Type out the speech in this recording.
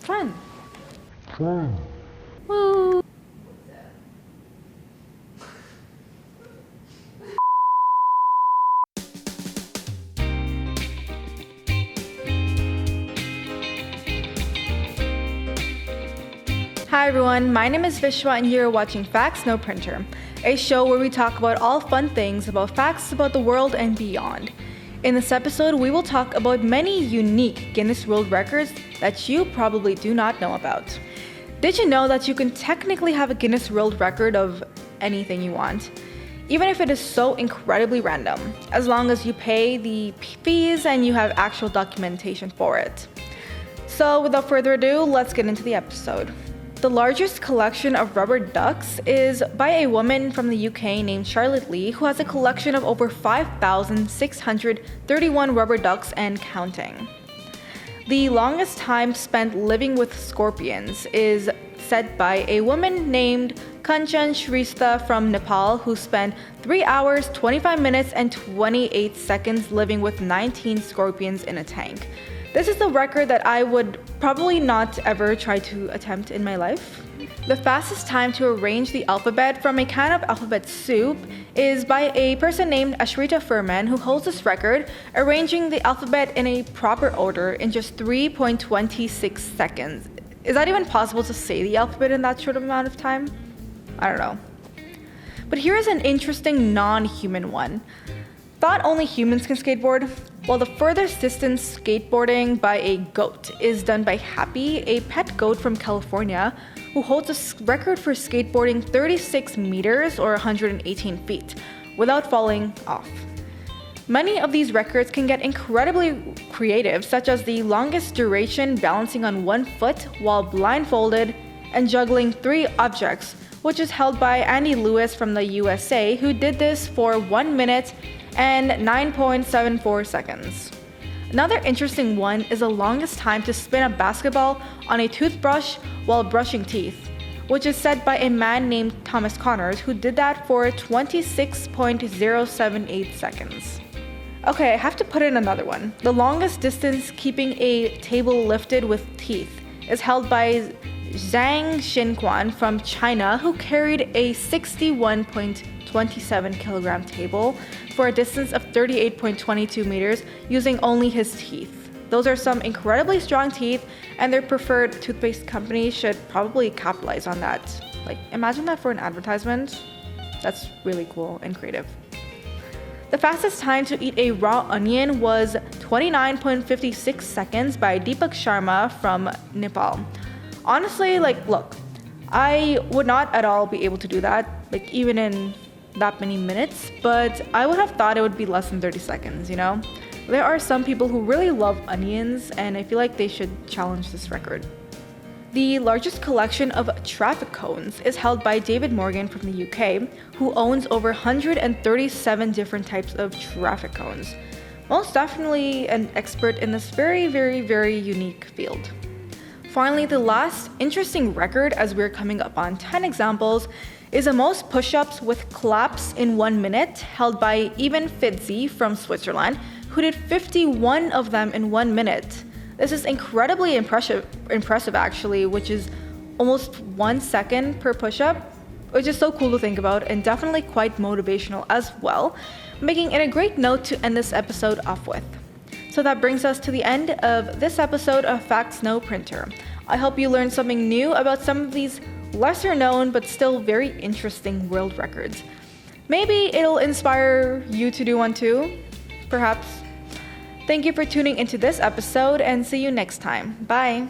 Fun. Woo. Hi everyone, my name is Vishwa and you're watching Facts No Printer, a show where we talk about all fun things about facts about the world and beyond. In this episode, we will talk about many unique Guinness World Records that you probably do not know about. Did you know that you can technically have a Guinness World Record of anything you want, even if it is so incredibly random, as long as you pay the fees and you have actual documentation for it? So without further ado, let's get into the episode. The largest collection of rubber ducks is by a woman from the UK named Charlotte Lee, who has a collection of over 5,631 rubber ducks and counting. The longest time spent living with scorpions is set by a woman named Kanchan Shrestha from Nepal, who spent 3 hours, 25 minutes, and 28 seconds living with 19 scorpions in a tank. This is the record that I would probably not ever try to attempt in my life. The fastest time to arrange the alphabet from a can of alphabet soup is by a person named Ashrita Furman, who holds this record, arranging the alphabet in a proper order in just 3.26 seconds. Is that even possible to say the alphabet in that short amount of time? I don't know. But here is an interesting non-human one. Thought only humans can skateboard? Well, the furthest distance skateboarding by a goat is done by Happy, a pet goat from California, who holds a record for skateboarding 36 meters or 118 feet without falling off. Many of these records can get incredibly creative, such as the longest duration balancing on one foot while blindfolded and juggling 3 objects, which is held by Andy Lewis from the USA, who did this for 1 minute and 9.74 seconds. Another interesting one is the longest time to spin a basketball on a toothbrush while brushing teeth, which is said by a man named Thomas Connors, who did that for 26.078 seconds. Okay, I have to put in another one. The longest distance keeping a table lifted with teeth is held by Zhang Xinquan from China, who carried a 61.27 kilogram table for a distance of 38.22 meters using only his teeth. Those are some incredibly strong teeth, and their preferred toothpaste company should probably capitalize on that. Like, imagine that for an advertisement. That's really cool and creative. The fastest time to eat a raw onion was 29.56 seconds by Deepak Sharma from Nepal. Honestly, look, I would not at all be able to do that, even in that many minutes, but I would have thought it would be less than 30 seconds, you know? There are some people who really love onions, and I feel like they should challenge this record. The largest collection of traffic cones is held by David Morgan from the UK, who owns over 137 different types of traffic cones. Most definitely an expert in this very, very, very unique field. Finally, the last interesting record, as we're coming up on 10 examples, is the most push-ups with claps in 1 minute, held by Eben Fitzy from Switzerland, who did 51 of them in 1 minute. This is incredibly impressive actually, which is almost 1 second per push-up, which is so cool to think about and definitely quite motivational as well, making it a great note to end this episode off with. So that brings us to the end of this episode of Facts No Printer. I hope you learned something new about some of these lesser known but still very interesting world records. Maybe it'll inspire you to do one too, perhaps. Thank you for tuning into this episode and see you next time. Bye!